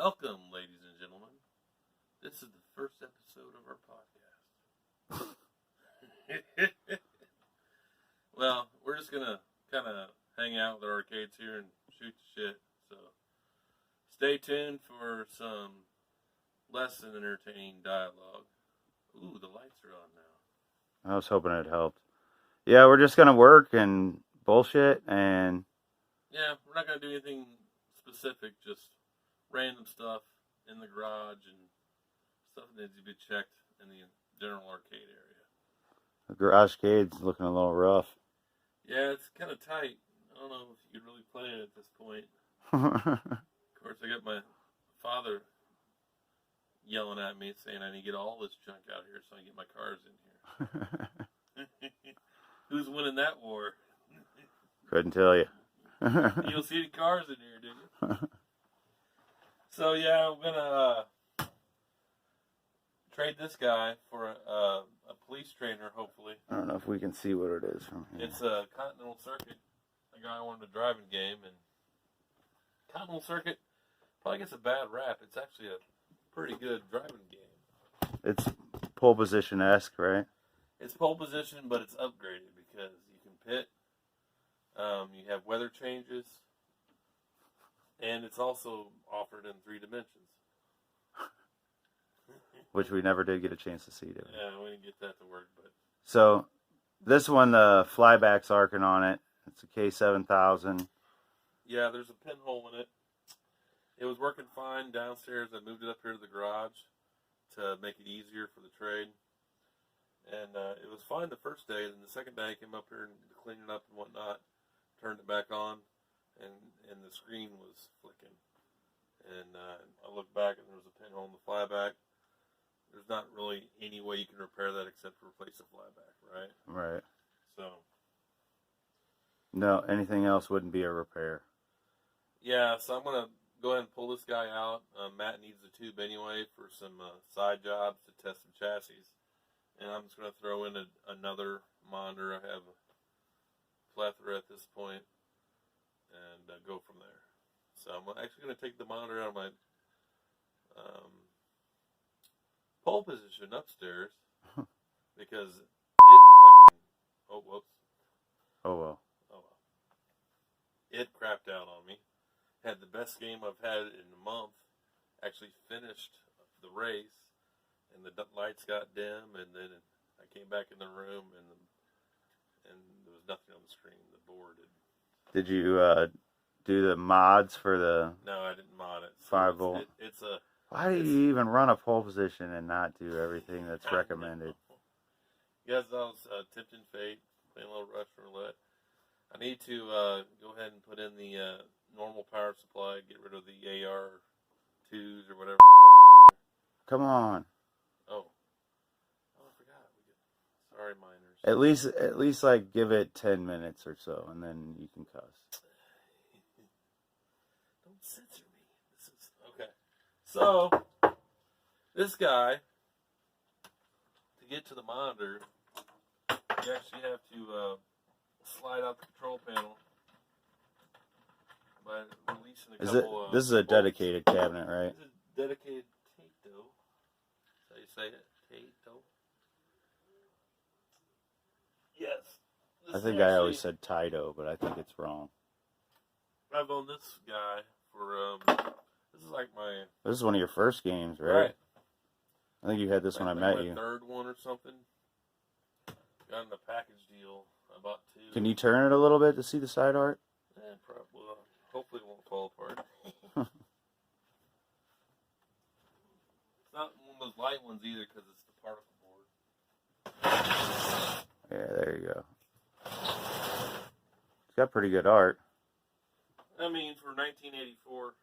Welcome, ladies and gentlemen. This is the first episode of our podcast. Well, we're just going to kind of hang out with our arcades here and shoot the shit. So, stay tuned for some less than entertaining dialogue. Ooh, the lights are on now. I was hoping it helped. Yeah, we're just going to work and bullshit and... Yeah, we're not going to do anything specific, just random stuff in the garage and stuff that needs to be checked in the general arcade area. The garage-cade's looking a little rough. Yeah, it's kind of tight. I don't know if you could really play it at this point. Of course, I got my father yelling at me saying I need to get all this junk out here so I can get my cars in here. Who's winning that war? Couldn't tell you. You don't see any cars in here, do you? So, yeah, I'm going to trade this guy for a police trainer, hopefully. I don't know if we can see what it is from here. It's a Continental Circuit. A guy wanted a driving game, and Continental Circuit probably gets a bad rap. It's actually a pretty good driving game. It's pole position-esque, right? It's pole position, but it's upgraded because you can pit. You have weather changes. And it's also offered in 3 dimensions. Which we never did get a chance to see, did we? Yeah, we didn't get that to work, but... So, this one, the flyback's arcing on it. It's a K7000. Yeah, there's a pinhole in it. It was working fine downstairs. I moved it up here to the garage to make it easier for the trade. And it was fine the first day. And the second day I came up here and cleaned it up and whatnot. Turned it back on. And the screen was flicking. And I looked back and there was a pinhole in the flyback. There's not really any way you can repair that except for replace the flyback, right? Right. So. No, anything else wouldn't be a repair. Yeah, so I'm going to go ahead and pull this guy out. Matt needs the tube anyway for some side jobs to test some chassis. And I'm just going to throw in another monitor. I have a plethora at this point. And go from there. So I'm actually going to take the monitor out of my pole position upstairs because it fucking... Oh, whoops. Oh, well. It crapped out on me. Had the best game I've had in a month. Actually finished the race, and the lights got dim, and then I came back in the room, and there was nothing on the screen. The board had... Did you do the mods for the... No, I didn't mod it. So 5 volt? It's a... Why do you even run a pole position and not do everything that's recommended? Yes, I was tempting fate, playing a little Russian roulette. I need to go ahead and put in the normal power supply, get rid of the AR2s or whatever the fuck's in there. Come on. Oh, I forgot. Sorry, miners. At least like give it 10 minutes or so, and then you can cuss. Don't censor me. This is okay. So this guy, to get to the monitor, you actually have to slide out the control panel by releasing a couple. This is a dedicated cabinet, right? This is dedicated Tato. That's how you say it, Tato. Yes. I think I always said Taito, but I think it's wrong. I've owned this guy for, this is like my... This is one of your first games, right? Right. I think you had this when I met you. My third one or something. Got in a package deal. I bought 2. Can you turn it a little bit to see the side art? Yeah, probably. Hopefully it won't fall apart. It's not one of those light ones either because it's the particle board. Yeah, there you go. It's got pretty good art. I mean, for 1984,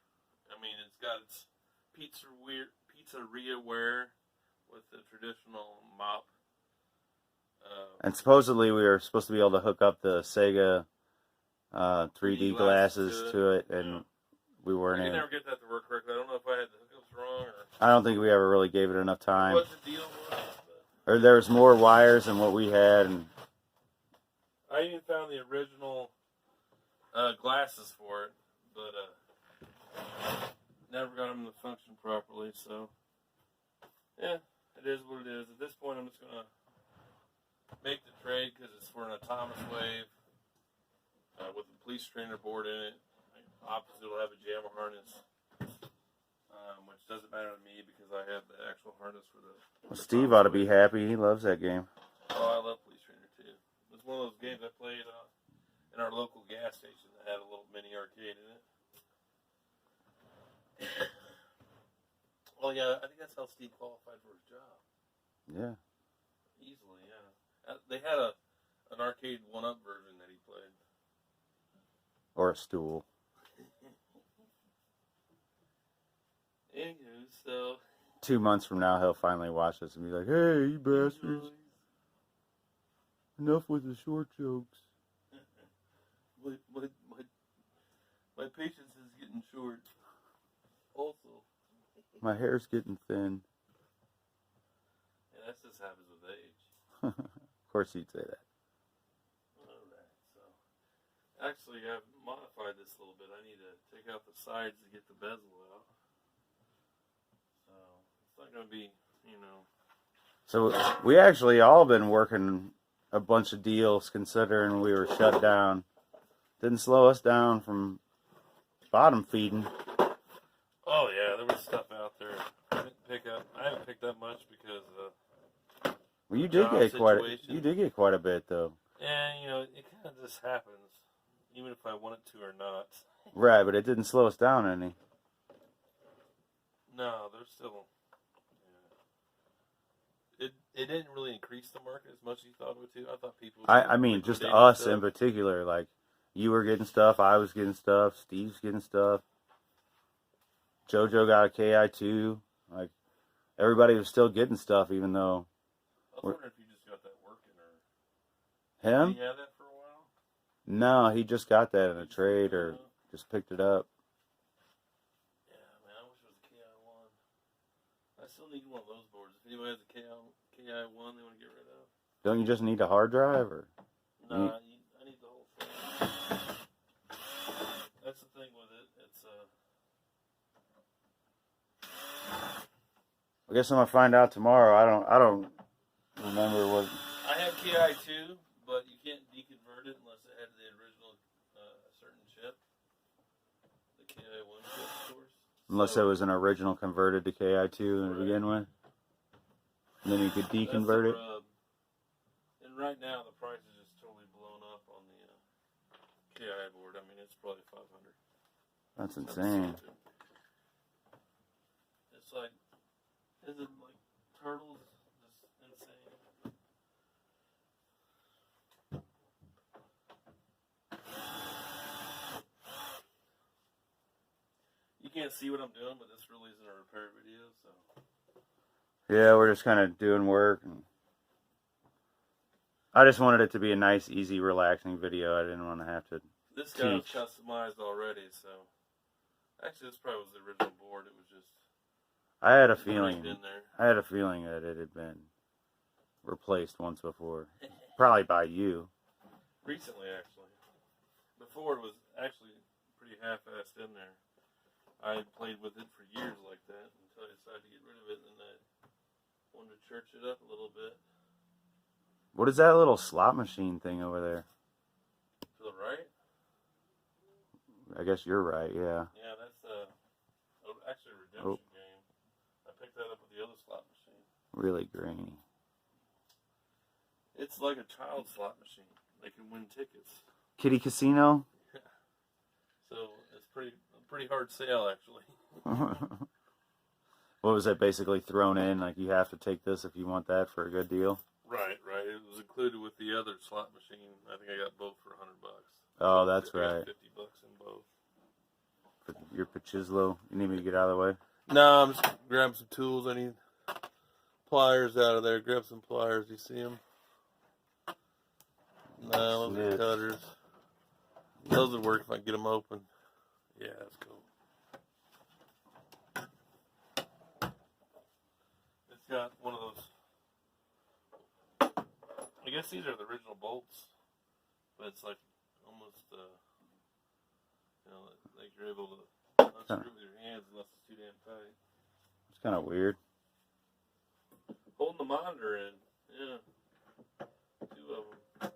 it's got its pizzeria wear with the traditional mop. And supposedly we were supposed to be able to hook up the Sega 3D glasses to it, and we weren't I in. can never get that to work correctly. I don't know if I had the hookups wrong or... I don't think we ever really gave it enough time. What the deal was. Or there was more wires than what we had, and I even found the original glasses for it, but never got them them to function properly. So, yeah, it is what it is. At this point, I'm just going to make the trade because it's for an autonomous wave with a police trainer board in it. Opposite will have a jammer harness, which doesn't matter to me because I have the actual harness for the... Well, Steve ought to be happy. He loves that game. Oh, I love Police Trainer too. It's one of those games I played in our local gas station that had a little mini arcade in it. Well, yeah, I think that's how Steve qualified for his job. Yeah. Easily, yeah. They had an arcade one-up version that he played. Or a stool. Anywho, so... 2 months from now, he'll finally watch this and be like, "Hey, you bastards. Enough with the short jokes. My patience is getting short. Also. My hair's getting thin." Yeah, that just happens with age. Of course he'd say that. Alright, so. Actually, I've modified this a little bit. I need to take out the sides to get the bezel out. So, it's not going to be, So we actually all been working a bunch of deals considering we were shut down. Didn't slow us down from bottom feeding. Oh yeah, there was stuff out there. I haven't picked up much because Well, you did get quite a bit though. Yeah, it kind of just happens, even if I want it to or not. Right, but it didn't slow us down any. No, there's still. Yeah. It didn't really increase the market as much as you thought it would too. I thought people. I mean, just us in particular. Like, you were getting stuff, I was getting stuff, Steve's getting stuff. JoJo got a KI2. Like, everybody was still getting stuff, even though. I was wondering if you just got that working or. Him? Did he have that for a while? No, he just got that in a trade or just picked it up. Yeah, man, I wish it was a KI1. I still need one of those boards. If anybody has a KI1 they want to get rid of. Don't you just need a hard drive? Or? No, I need the whole thing. That's the thing with it. It's I guess I'm gonna find out tomorrow. I don't remember what. I have KI2, but you can't deconvert it unless it had the original certain chip. The KI1 chip, of course. Unless it was an original converted to KI2 to begin with. And then you could deconvert it. And right now the price is just totally blown up on the KI board. I mean, it's probably $500. That's insane. It's like, is it like turtles? Just insane. You can't see what I'm doing, but this really isn't a repair video, so. Yeah, we're just kind of doing work. And I just wanted it to be a nice, easy, relaxing video. I didn't want to have to This guy was customized already, so. Actually, this probably was the original board. It was just. I had a feeling. In there. I had a feeling that it had been replaced once before, probably by you. Recently, actually. Before it was actually pretty half-assed in there. I played with it for years like that until I decided to get rid of it, and I wanted to church it up a little bit. What is that little slot machine thing over there? To the right? I guess you're right. Yeah. Yeah, that's actually a redemption game. I picked that up with the other slot machine. Really grainy. It's like a child slot machine. They can win tickets. Kitty Casino? Yeah. So it's a pretty hard sale, actually. What was that basically thrown in? Like, you have to take this if you want that for a good deal? Right. It was included with the other slot machine. I think I got both for $100. Oh, that's right. $50 in both. For your Pachizlo. You need me to get out of the way? No, I'm just grabbing some tools. I need pliers out of there. Grab some pliers. Do you see them? No, those are cutters. Those would work if I can get them open. Yeah, that's cool. It's got one of those. I guess these are the original bolts, but it's like almost, like you're able to unscrew with your hands unless It's too damn tight. It's kind of weird. Holding the monitor in. Yeah. 2 of them.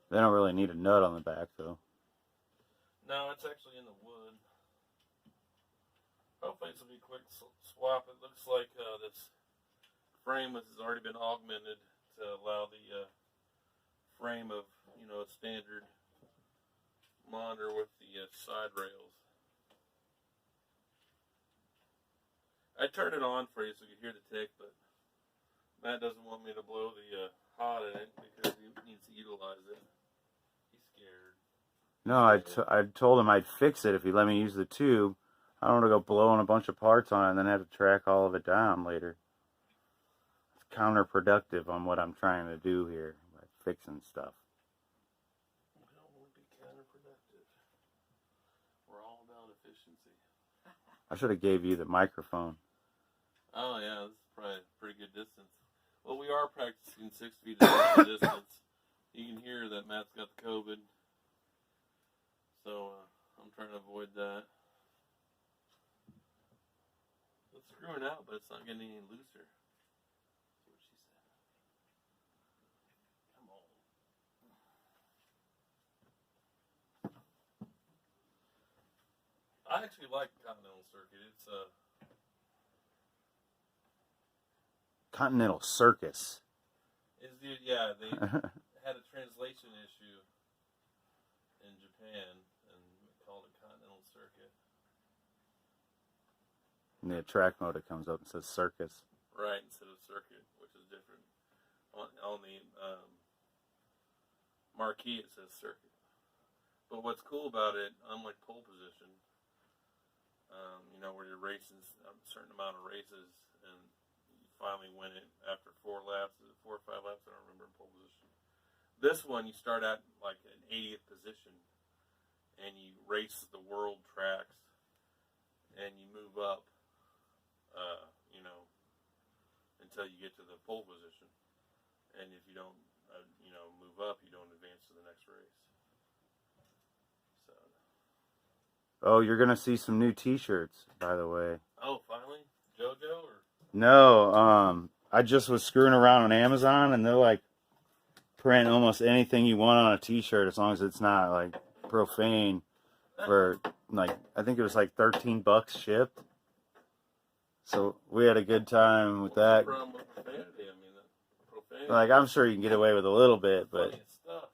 They don't really need a nut on the back, though. No, it's actually in the wood. Hopefully this will be a quick swap. It looks like this frame has already been augmented to allow the frame of, a standard monitor with the side rails. I turned it on for you so you could hear the tick, but Matt doesn't want me to blow the hot in it because he needs to utilize it. He's scared. No, I told him I'd fix it if he let me use the tube. I don't want to go blowing a bunch of parts on it and then have to track all of it down later. It's counterproductive on what I'm trying to do here by fixing stuff. We don't want to be counterproductive. We're all about efficiency. I should have gave you the microphone. Oh yeah, this is probably a pretty good distance. Well, we are practicing 6 feet of distance. You can hear that Matt's got the COVID. So I'm trying to avoid that. It's screwing out, but it's not getting any looser. That's what she said. Come on. I actually like Continental Circuit. It's Continental Circus. yeah, they had a translation issue in Japan and called it Continental Circuit. In the track mode, it comes up and says Circus. Right, instead of Circuit, which is different. On the marquee, it says Circuit. But what's cool about it, unlike pole position, where you're racing a certain amount of races and you finally win it after 4 laps, 4 or 5 laps, I don't remember in pole position. This one, you start at like an 80th position and you race the world tracks and you move up, until you get to the pole position. And if you don't, move up, you don't advance to the next race. So. Oh, you're going to see some new t-shirts, by the way. Oh, finally? JoJo or? No, I just was screwing around on Amazon, and they're like, print almost anything you want on a t-shirt as long as it's not, like, profane for, like, I think it was like $13 shipped. So we had a good time with that. What's the problem with profanity? I mean, profanity. Like, I'm sure you can get away with a little bit, but Stuff.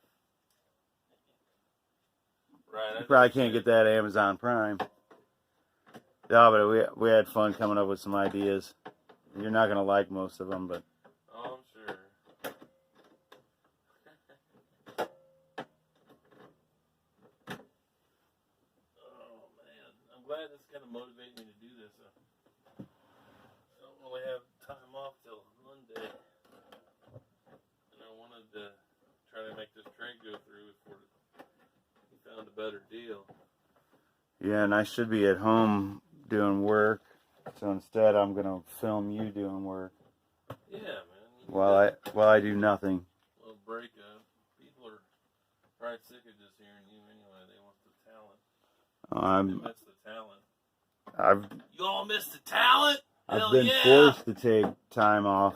Right, you probably can't get that Amazon Prime. Yeah, but we had fun coming up with some ideas. You're not going to like most of them, but... Oh, I'm sure. Oh, man. I'm glad this kind of motivated me to do this. I don't really have time off till Monday. And I wanted to try to make this trade go through before we found a better deal. Yeah, and I should be at home doing work. So instead, I'm going to film you doing work. Yeah, man. While I do nothing. A little break up. People are probably sick of just hearing you anyway. They want the talent. They miss the talent. You all miss the talent? I've been forced to take time off.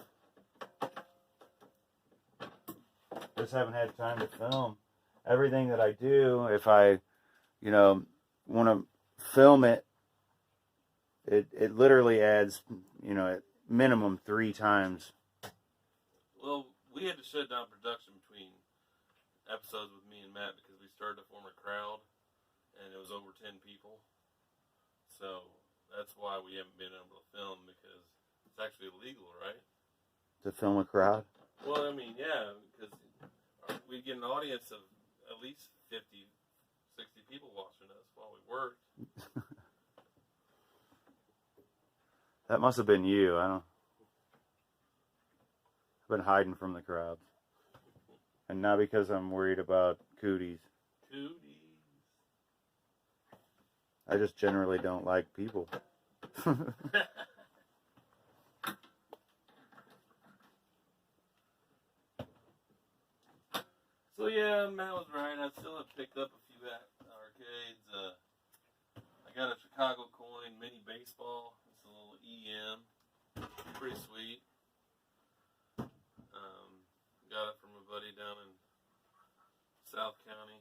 Just haven't had time to film. Everything that I do, if I, want to film it, it literally adds, at minimum 3 times. Well, we had to shut down production between episodes with me and Matt because we started to form a crowd, and it was over 10 people. So that's why we haven't been able to film, because it's actually illegal, right? To film a crowd? Well, I mean, yeah, because we get an audience of at least 50, 60 people watching us while we worked. That must have been you. I've been hiding from the crowds. And not because I'm worried about cooties. Cooties. I just generally don't like people. So yeah, Matt was right. I still have picked up a few arcades. I got a Chicago coin mini baseball. It's a little EM. Pretty sweet. Got it from a buddy down in South County.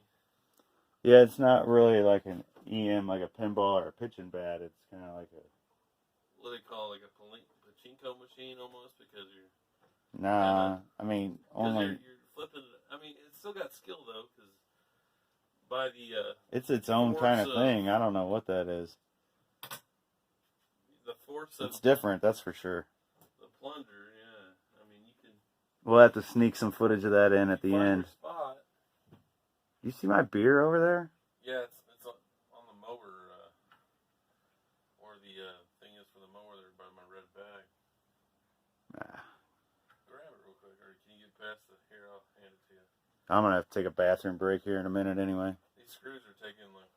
Yeah, it's not really like an EM, like a pinball or a pitching bat. It's kind of like a... What do they call it, like a pachinko machine almost, because you're... Nah, I mean, only... You're flipping... I mean, it's still got skill, though, because by the... it's its own kind of thing. I don't know what that is. The force of... It's different, that's for sure. The plunger, yeah. I mean, you can... We'll have to sneak some footage of that in at the end. Spot. You see my beer over there? Yeah, it's on the mower, or the thing is for the mower there by my red bag. Nah. Grab it real quick, or can you get past the... Here, I'll hand it to you. I'm going to have to take a bathroom break here in a minute anyway. These screws are taking like...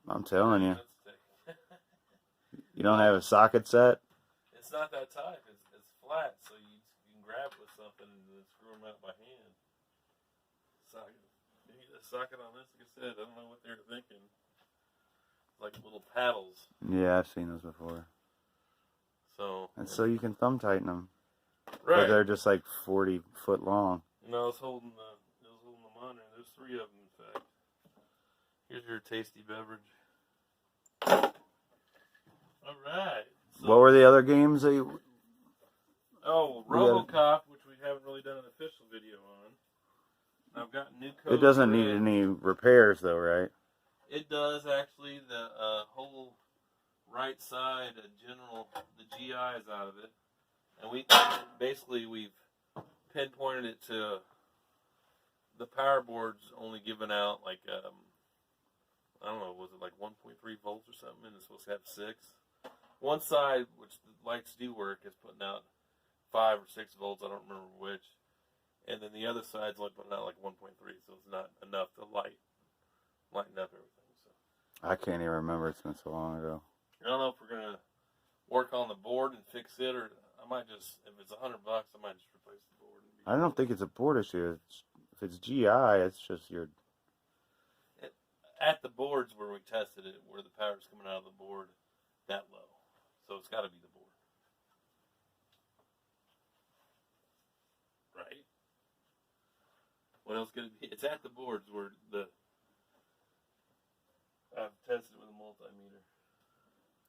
I'm telling you. You don't have a socket set? It's not that tight. It's flat, so you can grab it with something and then screw them out by hand. Socket. You need a socket on this, like I said. I don't know what they were thinking. Like little paddles. Yeah, I've seen those before. So. And so you can thumb tighten them. Right. But they're just like 40 foot long. And I was holding them on there. There's 3 of them, in fact. Here's your tasty beverage. All right. So, what were the other games that you... Oh, RoboCop, which we haven't really done an official video on. I've got new code. It doesn't need any repairs, though, right? It does, actually. The whole right side, the GI is out of it. And we've pinpointed it to the power board's only giving out, like, I don't know, was it like 1.3 volts or something? And it's supposed to have 6. One side, which the lights do work, is putting out 5 or 6 volts. I don't remember which. And then the other side's only putting out like 1.3, so it's not enough to lighten up everything. So I can't even remember. It's been so long ago. I don't know if we're gonna work on the board and fix it, or I might just, if it's $100, I might just replace the board. I don't think it's a board issue. If it's GI, it's just your... At the boards where we tested it, where the power's coming out of the board that low. So it's got to be the board. Right? What else could it be? It's at the boards where I've tested it with a multimeter.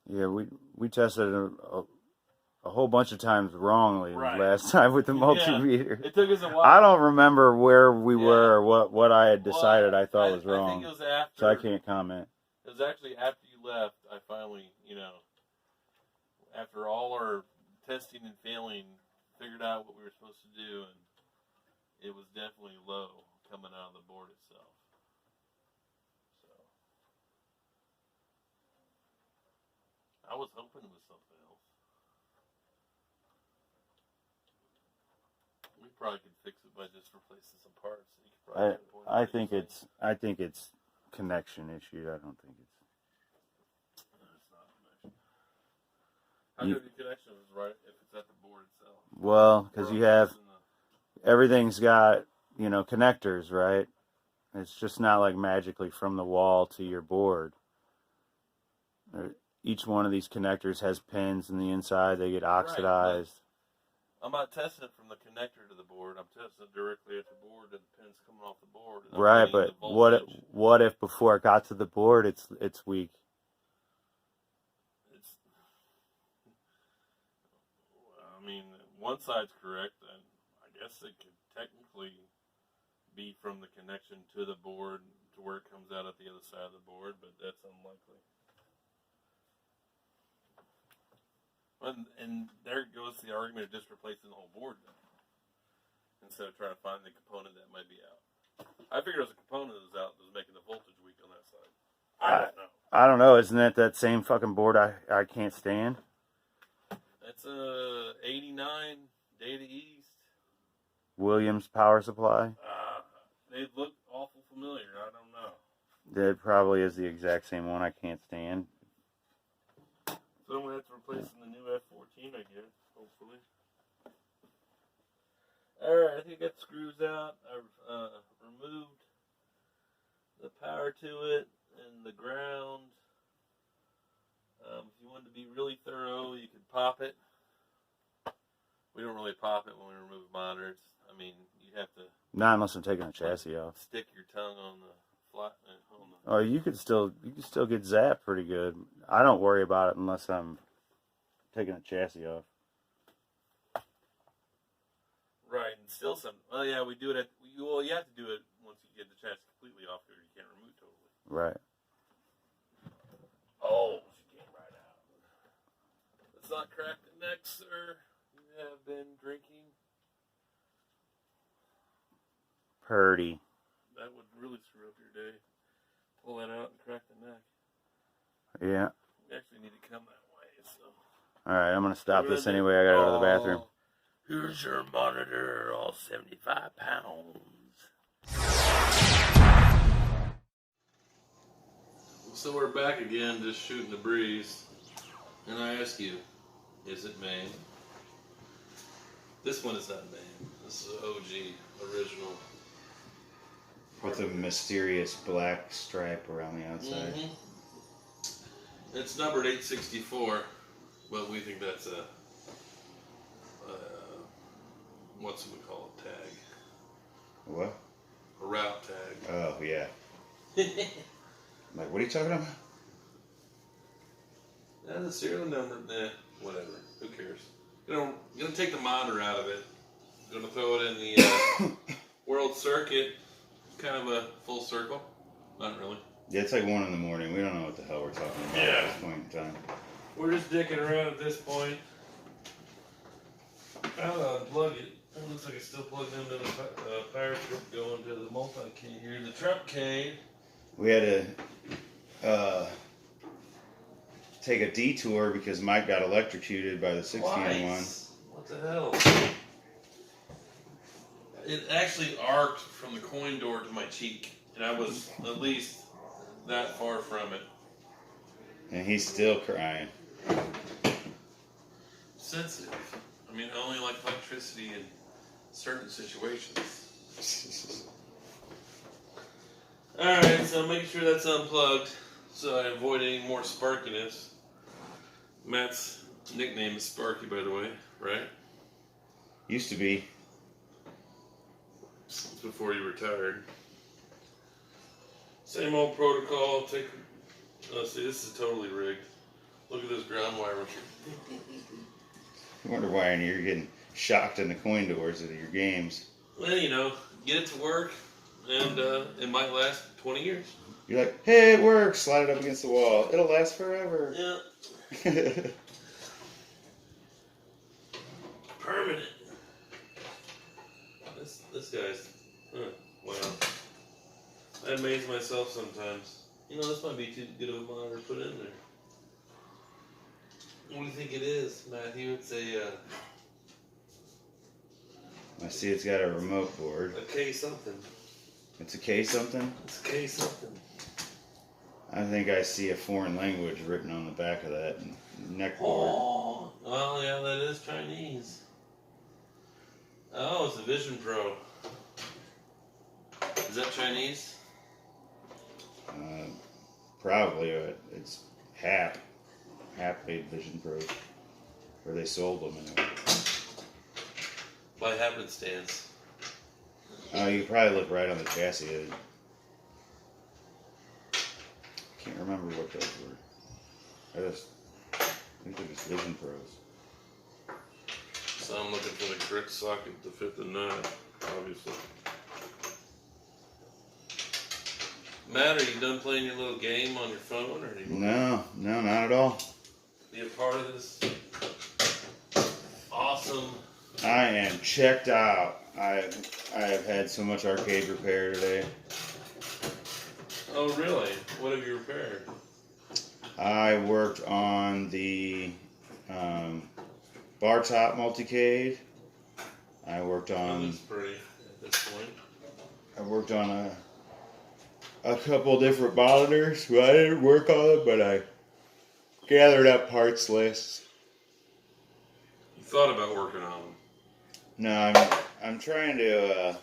Yeah, we tested it a whole bunch of times wrongly last time with the multimeter. Yeah, it took us a while. I don't remember where we were or what I had decided I thought was wrong. I think it was after. So I can't comment. It was actually after you left, I finally, after all our testing and failing, figured out what we were supposed to do, and it was definitely low coming out of the board itself. So I was hoping it was something else. We probably could fix it by just replacing some parts. So you could probably I think it's connection issue. I don't think it's... No, it's not connection. How good the connection is, right, if it's at the board itself? Well, because you have... Everything's got, connectors, right? It's just not like magically from the wall to your board. Each one of these connectors has pins in the inside. They get oxidized. I'm not testing it from the connector to the board. I'm testing it directly at the board, and the pins coming off the board. Right, but what if before it got to the board, it's weak? I mean, one side's correct, and I guess it could technically be from the connection to the board to where it comes out at the other side of the board, but that's unlikely. And there goes the argument of just replacing the whole board then, instead of trying to find the component that might be out. I figured it was a component that was out that was making the voltage weak on that side. I don't know. I don't know. Isn't that same fucking board I can't stand? That's a 89 Data East. Williams power supply? They look awful familiar. I don't know. That probably is the exact same one I can't stand. So I'm going to have to replace in the new F14, I guess, hopefully. Alright, I think I got screws out. I've removed the power to it and the ground. wanted to be really thorough, you could pop it. We don't really pop it when we remove monitors. I mean, you have to. Not unless I'm taking the chassis off. Stick your tongue on the flat. Oh, you can still get zapped pretty good. I don't worry about it unless I'm taking the chassis off. Right, and still some. Oh yeah, we do it well, you have to do it once you get the chassis completely off, or you can't remove it totally. Right. Oh, she came right out. Let's not crack the neck, sir. You have been drinking. Purdy. That would really screw up your day. Pull that out and crack the neck. Yeah. We actually need to come that way, so. Alright, I'm going to stop this anyway. I got to go to the bathroom. Here's your monitor, all 75 pounds. So we're back again, just shooting the breeze. And I ask you, is it Maine? This one is not Maine. This is OG, original. With a mysterious black stripe around the outside. Mm-hmm. It's numbered 864, but we think that's a what's we call it, tag. What? A route tag. Oh, yeah. I'm like, what are you talking about? The serial number, whatever. Who cares? You're gonna take the monitor out of it. You're gonna throw it in the World Circuit, kind of a full circle. Not really. Yeah, it's like 1 in the morning. We don't know what the hell we're talking about at this point in time. We're just dicking around at this point. I'll unplug it. It looks like it's still plugged into the power strip going to the multi-K here, the trump K. We had to take a detour because Mike got electrocuted by the 60-on one. What the hell? It actually arced from the coin door to my cheek, and I was at least that far from it. And he's still crying. Sensitive. I mean, I only like electricity in certain situations. Alright, so I'm making sure that's unplugged so I avoid any more sparkiness. Matt's nickname is Sparky, by the way, right? Used to be. Before you retired. Same old protocol. See, this is totally rigged. Look at this ground wire. I wonder why you're getting shocked in the coin doors of your games. Well, you know, get it to work, and it might last 20 years. You're like, hey, it works. Slide it up against the wall. It'll last forever. Yeah. Permanent. This guy's, wow. I amaze myself sometimes. You know, this might be too good of a monitor to put in there. What do you think it is, Matthew? It's a I see it's got a remote board. A K something. It's a K something? It's a K something. I think I see a foreign language written on the back of that neck board. Oh, well, yeah, that is Chinese. Oh, it's a Vision Pro. Is that Chinese? Probably. It's Hap. Hap made Vision Pros. Or they sold them anyway. By happenstance. You could probably look right on the chassis. Can't remember what those were. I think they're just Vision Pros. So I'm looking for the correct socket to fit the nut, obviously. Matt, are you done playing your little game on your phone, or do you No, not at all. be a part of this awesome? I am checked out. I have had so much arcade repair today. Oh, really? What have you repaired? I worked on the bar top multicade. I worked on. That's pretty at this point. I worked on a couple different monitors. Well, I didn't work on them, but I gathered up parts lists. You thought about working on them. No, I'm trying to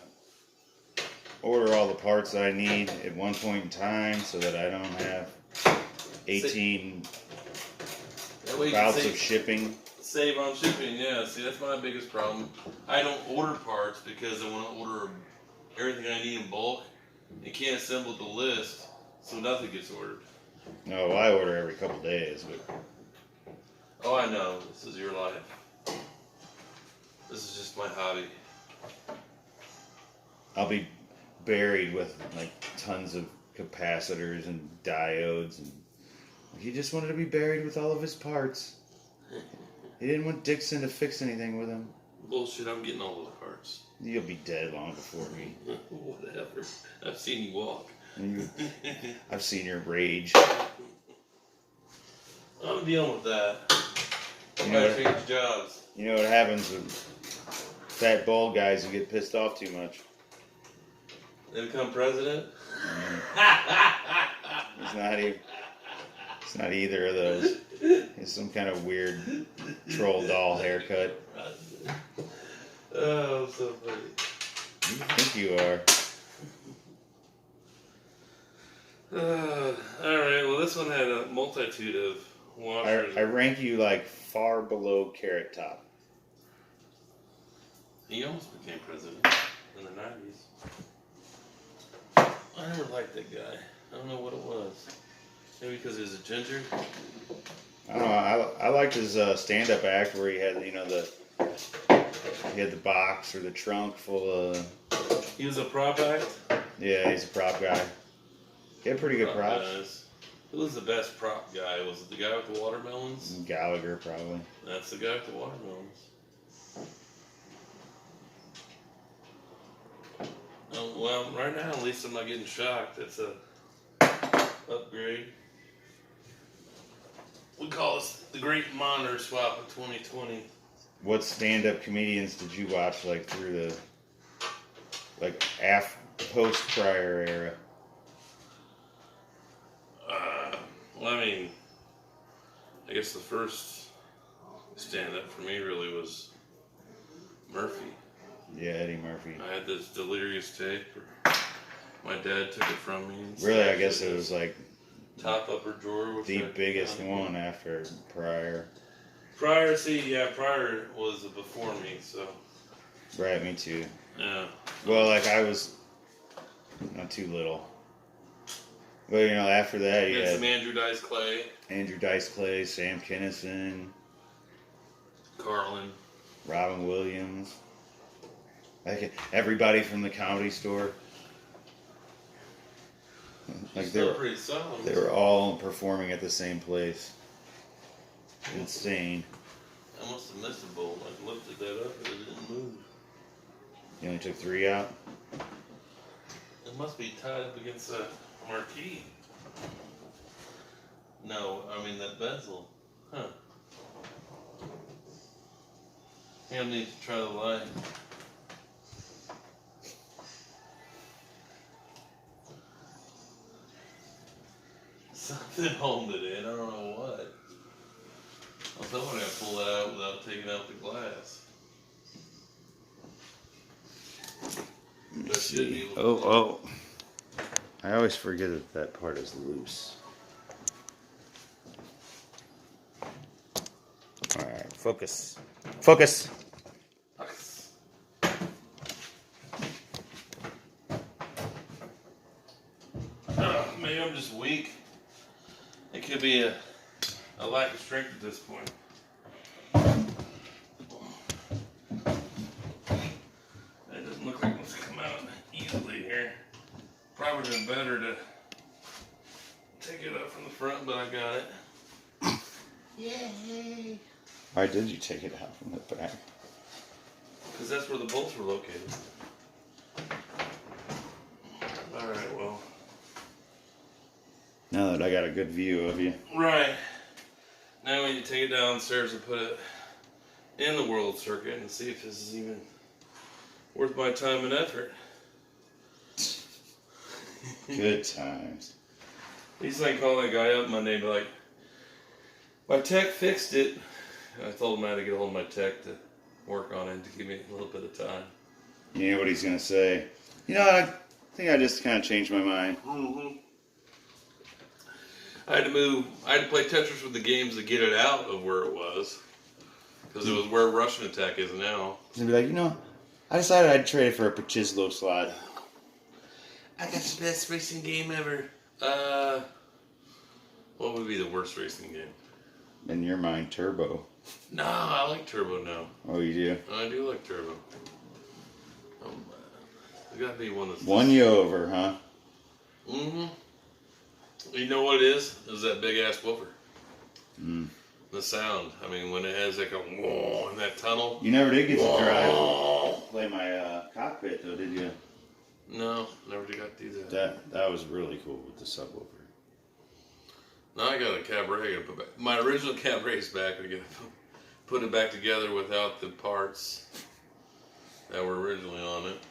order all the parts that I need at one point in time so that I don't have 18. That way you Bouts can of shipping. save on shipping, yeah. See, that's my biggest problem. I don't order parts because I want to order everything I need in bulk. You can't assemble the list, so nothing gets ordered. No, I order every couple days, but Oh, I know. This is your life. This is just my hobby. I'll be buried with like tons of capacitors and diodes, and he just wanted to be buried with all of his parts. He didn't want Dixon to fix anything with him. Bullshit, I'm getting all the parts. You'll be dead long before me. Whatever. I've seen you walk. I've seen your rage. I'm dealing with that. I You know gotta change jobs. You know what happens with fat bald guys who get pissed off too much? They become president? It's not either of those. It's some kind of weird troll doll haircut. Oh, so funny. You think you are. Alright, well this one had a multitude of washers. I rank you like far below Carrot Top. He almost became president in the 90s. I never liked that guy. I don't know what it was. Maybe because he was a ginger? I don't know. I liked his stand-up act where he had, he had the box or the trunk full of. He was a prop act? Yeah, he's a prop guy. He had pretty good props. Guys. Who was the best prop guy? Was it the guy with the watermelons? Gallagher, probably. That's the guy with the watermelons. Oh, well, right now, at least I'm not getting shocked. It's a upgrade. We call this the Great Monitor Swap of 2020. What stand-up comedians did you watch like through the post-Pryor era? Well, I mean, I guess the first stand-up for me really was Murphy. Yeah, Eddie Murphy. I had this delirious tape. My dad took it from me. Really, I guess it was like top upper drawer. The biggest one after Pryor. Pryor was before me, so. Right, me too. Yeah. Well, like I was not too little. But after that you had some Andrew Dice Clay. Andrew Dice Clay, Sam Kinison, Carlin. Robin Williams. Like everybody from the Comedy Store. Like they were all performing at the same place. Insane. I must have missed a bowl. I lifted that up and it didn't move. You only took 3 out? It must be tied up against a marquee. No, I mean that bezel. Huh. I need to try the light. Something holding it in. I don't know what. I was hoping I could pull that out without taking out the glass. Let's see. Oh. I always forget that part is loose. Alright, focus. Focus! Maybe I'm just weak. It could be a lack of strength at this point. It doesn't look like it's come out easily here. Probably would have been better to take it up from the front, but I got it. Yay! Why did you take it out from the back? Because that's where the bolts were located. Alright, well. Now that I got a good view of you. Right. Now we need to take it downstairs and put it in the world circuit and see if this is even worth my time and effort. Good times. At least I can call that guy up Monday and be like, my tech fixed it. And I told him I had to get a hold of my tech to work on it to give me a little bit of time. You know what he's going to say? I think I just kind of changed my mind. Mm-hmm. I had to play Tetris with the games to get it out of where it was. Because it was where Russian Attack is now. And be like, I decided I'd trade it for a Pachislo slide. I got the best racing game ever. What would be the worst racing game? In your mind, Turbo. No, I like Turbo now. Oh, you do? I do like Turbo. It gotta be one that's... Won you over, huh? Mm-hmm. You know what it is? Is that big-ass woofer. Mm. The sound. I mean, when it has like a whoa in that tunnel. You never did get to play my cockpit, though, did you? No, never got to do that. That was really cool with the subwoofer. Now I got a Cabaret I gotta put back. My original Cabaret's back. I gotta put it back together without the parts that were originally on it.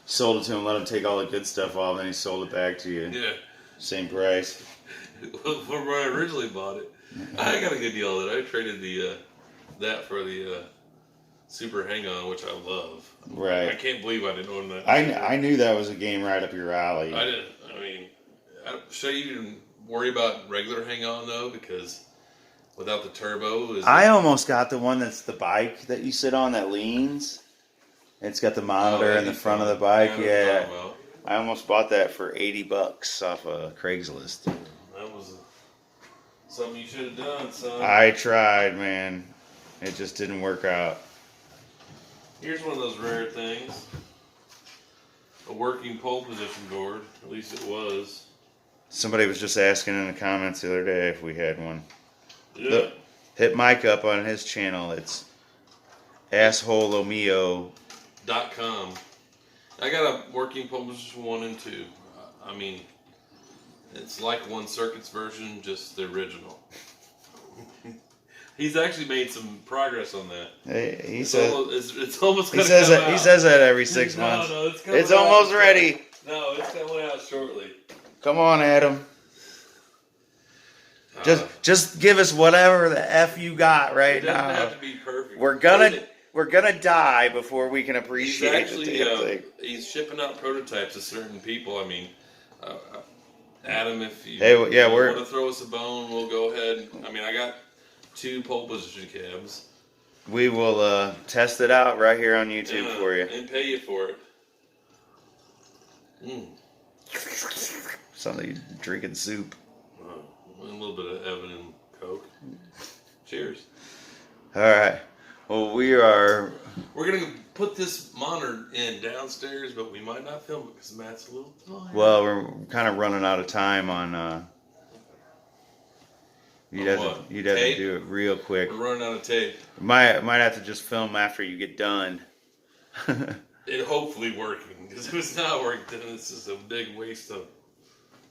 Sold it to him, let him take all the good stuff off, and then he sold it back to you. Yeah. Same price. For when I originally bought it, I got a good deal on it. I traded that for the Super Hang-On, which I love. Right. I can't believe I didn't own that. I knew that was a game right up your alley. I didn't. I mean, should you even worry about regular Hang-On though? Because without the turbo, I almost got the one that's the bike that you sit on that leans. It's got the monitor in the front of the bike. Yeah. I almost bought that for $80 off of Craigslist. That was something you should have done, son. I tried, man. It just didn't work out. Here's one of those rare things. A working pole position board. At least it was. Somebody was just asking in the comments the other day if we had one. Yeah. Look, hit Mike up on his channel. It's assholeomio.com. I got a working pole position 1 and 2. I mean, it's like One Circuit's version, just the original. He's actually made some progress on that. He says it's almost he says that. He says that every 6 months. No, it's almost ready. No, it's coming out shortly. Come on, Adam. Just give us whatever the F you got right now. It doesn't have to be perfect. We're gonna die before we can appreciate the damn thing. He's shipping out prototypes to certain people. I mean, Adam, if you want to throw us a bone, we'll go ahead. I mean, I got 2 pole position cabs. We will test it out right here on YouTube for you. And pay you for it. Sounds like you're drinking soup. A little bit of Evan and Coke. Cheers. All right. Well, we're going to put this monitor in downstairs, but we might not film it because Matt's a little tired. Well, we're kind of running out of time on... You'd have to do it real quick. We're running out of tape. Might have to just film after you get done. It hopefully working, because if it's not working, then it's just a big waste of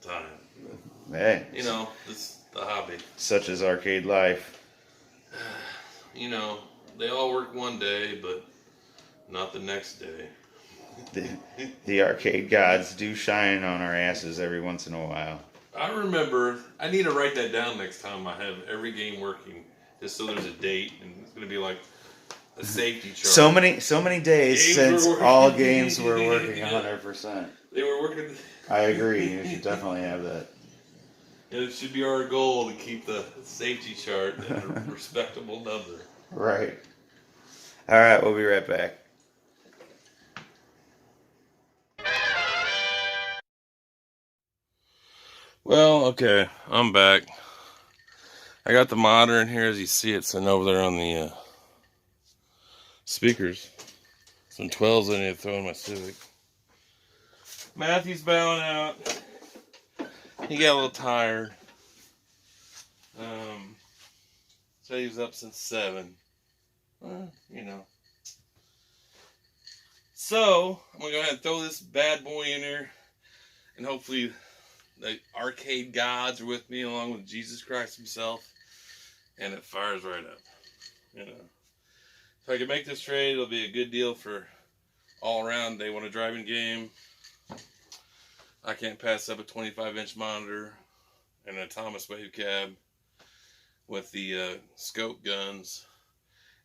time. Hey. You know, it's the hobby. Such is arcade life. You know, they all work one day, but not the next day. The arcade gods do shine on our asses every once in a while. I remember, I need to write that down next time I have every game working, just so there's a date, and it's going to be like a safety chart. So many days since all games were working 100%. They were working. I agree. You should definitely have that. And it should be our goal to keep the safety chart at a respectable number. Right. All right, we'll be right back. Well, okay, I'm back. I got the monitor in here, as you see it sitting over there on the speakers. Some 12s I need to throw in my Civic. Matthew's bowing out. He got a little tired. So he was up since 7. You know. So, I'm going to go ahead and throw this bad boy in there. And hopefully the arcade gods are with me along with Jesus Christ himself. And it fires right up. You know. If I can make this trade, it'll be a good deal for all around. They want a driving game. I can't pass up a 25-inch monitor and a Thomas Wave cab with the scope guns.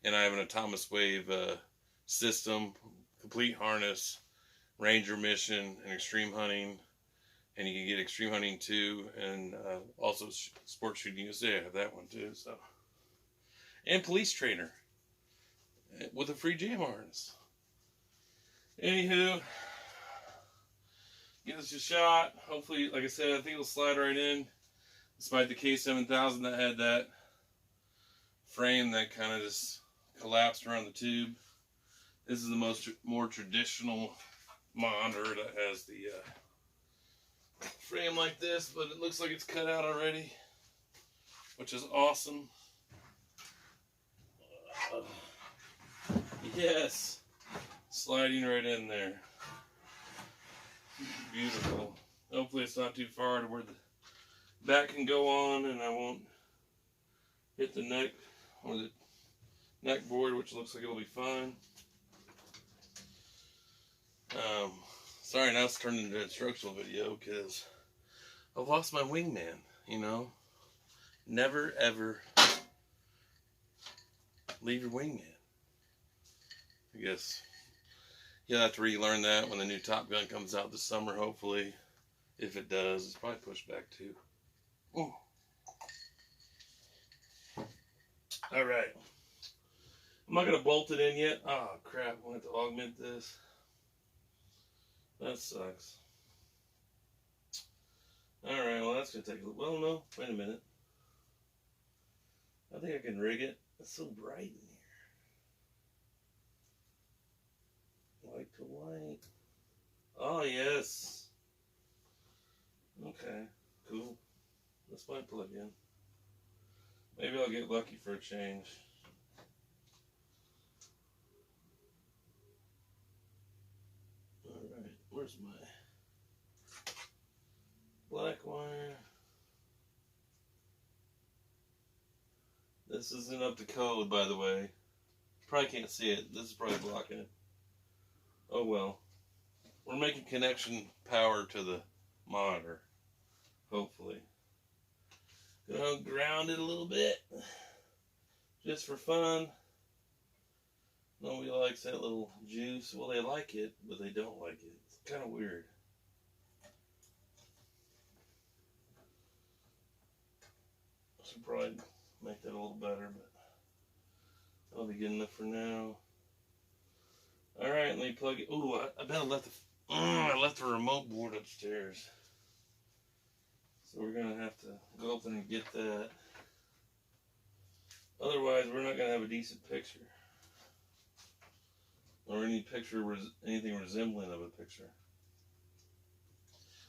And I have an Thomas Wave system, complete harness, Ranger mission, and extreme hunting, And you can get Extreme Hunting 2 and also Sports Shooting USA. I have that one too. So, and Police Trainer with a free jam harness. Anywho, give us a shot. Hopefully, like I said, I think it'll slide right in. Despite the K7000 that had that frame that kind of just collapsed around the tube. This is the more traditional monitor that has the frame like this, but it looks like it's cut out already, which is awesome. Yes, sliding right in there. Beautiful. Hopefully it's not too far to where the back can go on and I won't hit the neck or the neck board, which looks like it'll be fine. Sorry, now it's turned into an instructional video because I've lost my wingman, you know. Never ever leave your wingman. I guess you'll have to relearn that when the new Top Gun comes out this summer, hopefully. If it does, it's probably pushed back too. Ooh. Alright. I'm not going to bolt it in yet. Oh crap, I want to augment this. That sucks. Alright, well that's going to take a little... Well, no, wait a minute. I think I can rig it. It's so bright in here. White to white. Oh, yes. Okay, cool. This might plug in. Maybe I'll get lucky for a change. Alright, where's my black wire? This isn't up to code, by the way. Probably can't see it. This is probably blocking it. Oh well. We're making connection power to the monitor. Hopefully. Gonna ground it a little bit. Just for fun. Nobody likes that little juice. Well, they like it, but they don't like it. It's kind of weird. I should probably make that a little better, but that'll be good enough for now. Alright, let me plug it. Ooh, I bet I left the remote board upstairs. So we're going to have to go up there and get that. Otherwise, we're not going to have a decent picture. Or any picture, anything resembling of a picture.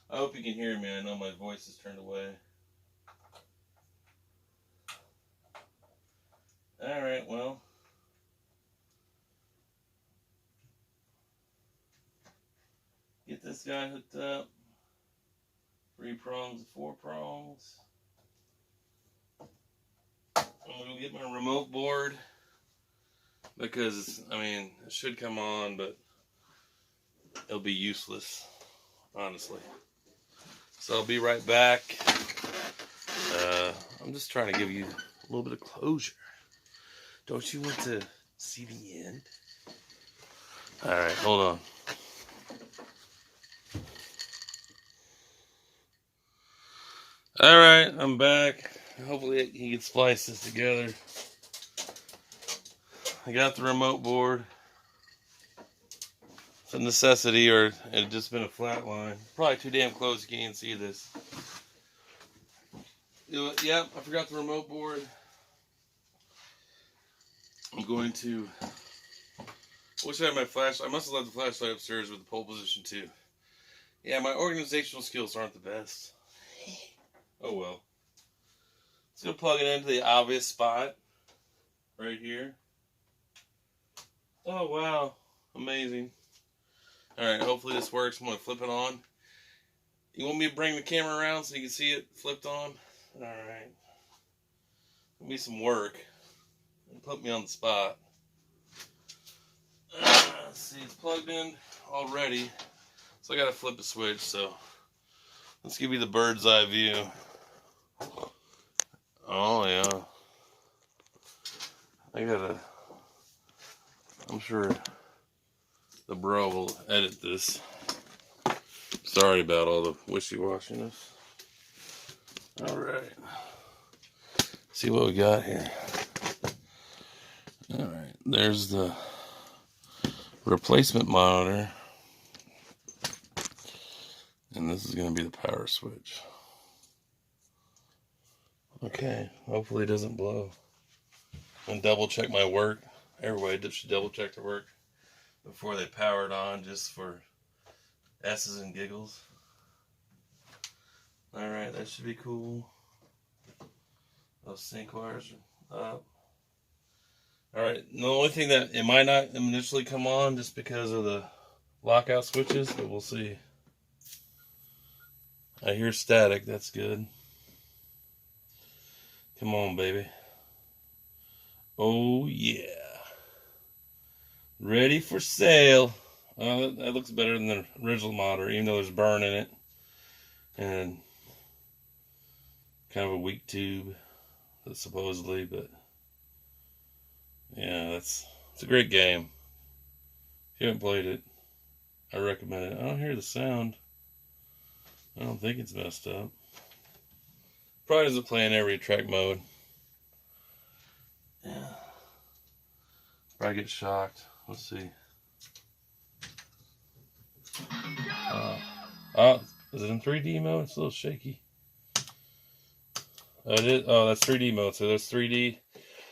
I hope you can hear me. I know my voice is turned away. Alright, well. Get this guy hooked up. 3 prongs, 4 prongs. I'm going to get my remote board. Because, I mean, it should come on, but it'll be useless, honestly. So I'll be right back. I'm just trying to give you a little bit of closure. Don't you want to see the end? Alright, hold on. Alright, I'm back. Hopefully he can splice this together. I got the remote board. It's a necessity, or it had just been a flat line. Probably too damn close, you can't see this. Yep, I forgot the remote board. I'm going to... Wish I had my flashlight. I must have left the flashlight upstairs with the pole position too. Yeah, my organizational skills aren't the best. Oh well. Let's go plug it into the obvious spot. Right here. Oh wow. Amazing. Alright, hopefully this works. I'm going to flip it on. You want me to bring the camera around so you can see it flipped on? Alright. It'll be some work. Put me on the spot. Let's see, it's plugged in already. So I got to flip the switch, so let's give you the bird's eye view. Oh yeah. I'm sure the bro will edit this Sorry about all the wishy-washiness. Alright. See what we got here. Alright, there's the replacement monitor. And this is going to be the power switch. Okay, hopefully it doesn't blow. And double check my work. Everybody should double check their work before they power it on, just for S's and giggles. Alright, that should be cool. Those sync wires are up. Alright, the only thing that it might not initially come on just because of the lockout switches, but we'll see. I hear static, that's good. Come on, baby. Oh, yeah. Ready for sale. Oh, that looks better than the original monitor, even though there's burn in it. And kind of a weak tube, supposedly, but yeah, it's a great game. If you haven't played it, I recommend it. I don't hear the sound. I don't think it's messed up. Probably doesn't play in every track mode. Yeah. Probably get shocked. Let's see. Is it in 3D mode? It's a little shaky. Oh, it is. Oh, that's 3D mode. So that's 3D.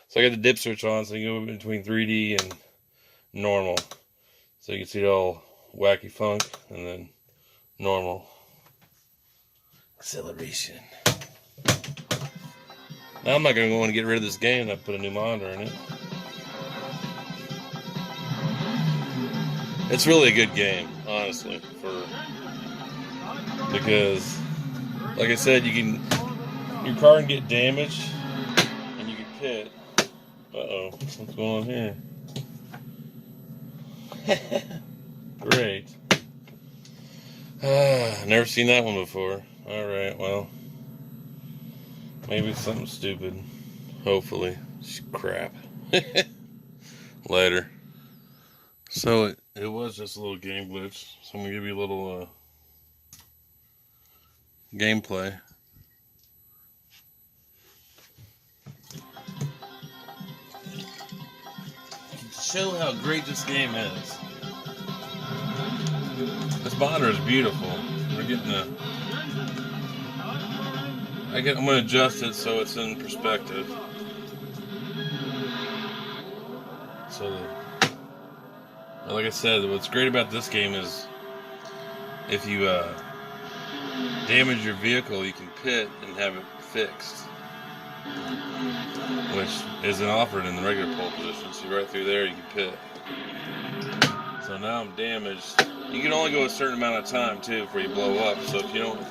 So I got the dip switch on, so you can go between 3D and normal. So you can see it all wacky funk, and then normal. Acceleration. Now I'm not going to go and get rid of this game and I put a new monitor in it. It's really a good game, honestly, because, like I said, your car can get damaged and you can pit. Uh-oh, what's going on here? Great. Never seen that one before. Alright, well, maybe it's something stupid. Hopefully. Crap. Later. So it was just a little game glitch. So I'm going to give you a little gameplay. To show how great this game is. This monitor is beautiful. We're getting I'm going to adjust it so it's in perspective. So, like I said, what's great about this game is if you damage your vehicle, you can pit and have it fixed, which isn't offered in the regular pole position. So right through there, you can pit. So now I'm damaged. You can only go a certain amount of time too before you blow up. So if you don't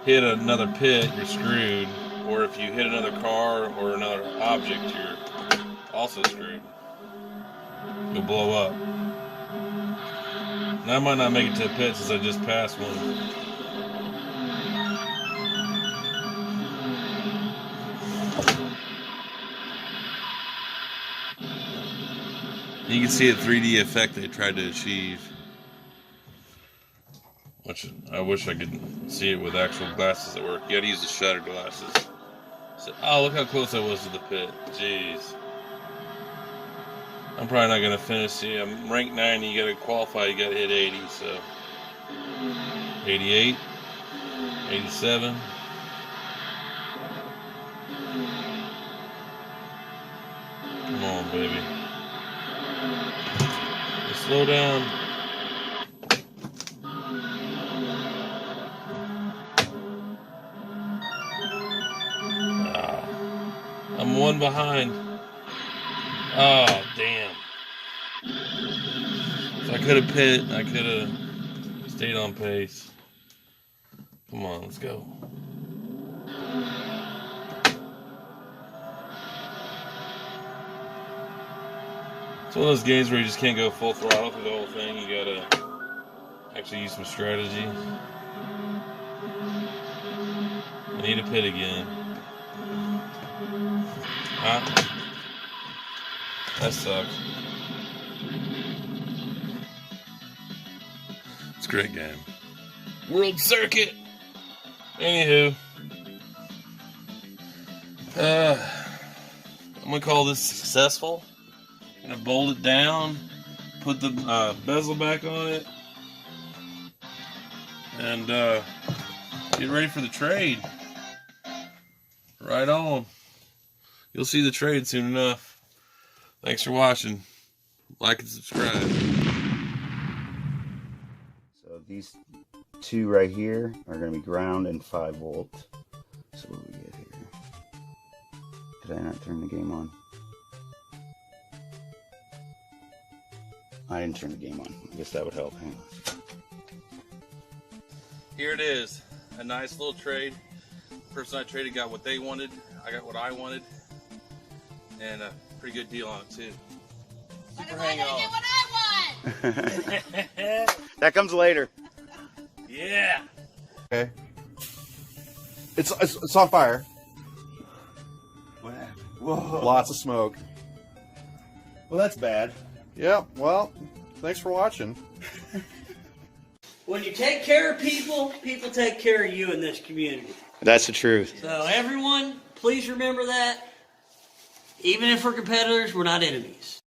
hit another pit, you're screwed. Or if you hit another car or another object, you're also screwed. You'll blow up. Now I might not make it to a pit since I just passed one. You can see a 3D effect they tried to achieve. Which I wish I could see it with actual glasses that work. You gotta use the shutter glasses. So, oh, look how close I was to the pit. Jeez. I'm probably not gonna finish. See, I'm ranked 90. You gotta qualify. You gotta hit 80. So 88, 87. Come on, baby. Just slow down. I'm one behind. Oh, damn. If I could have pit, I could have stayed on pace. Come on, let's go. It's one of those games where you just can't go full throttle through the whole thing. You gotta actually use some strategy. I need a pit again. That sucks. It's a great game. World Circuit. Anywho, I'm gonna call this successful. I'm gonna bolt it down, put the bezel back on it, and get ready for the trade. Right on. You'll see the trade soon enough. Thanks for watching. Like and subscribe. So these two right here are going to be ground and 5 volt. So what do we get here? Did I not turn the game on? I didn't turn the game on. I guess that would help. Hang on. Here it is. A nice little trade. The person I traded got what they wanted. I got what I wanted. And a pretty good deal on it too. Super hang on. What I want. That comes later. Yeah. Okay. It's on fire. What happened? Whoa. Lots of smoke. Well, that's bad. Yeah, well, thanks for watching. When you take care of people, people take care of you in this community. That's the truth. So everyone, please remember that. Even if we're competitors, we're not enemies.